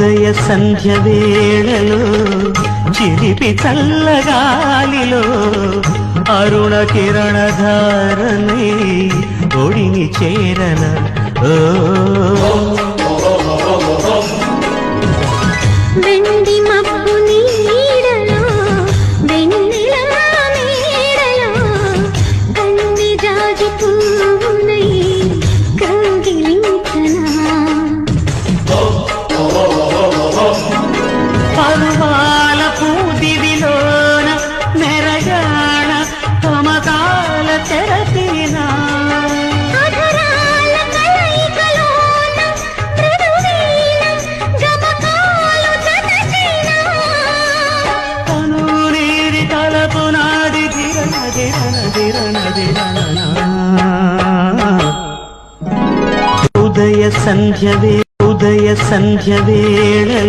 ఉదయ సంధ్య వేళలో చిలిపి చల్లగాలిలో అరుణ కిరణ ధారణై ఒడిని చేరన వెండి మబ్బు నీడలో వెన్నెల మేడలో కంది జాజి పువ్వునై కౌగిలించనా పరువాల పూదివిలోన మెరగాణ కమకాల తెరపినా అధరాల కలయికలోన మృదువీణ గమకాలు జతచేనా తను నీరి తలపు నాది ధిరణ ధిరణ ధిరణ ధిరణ ఉదయ సంధ్య వేళ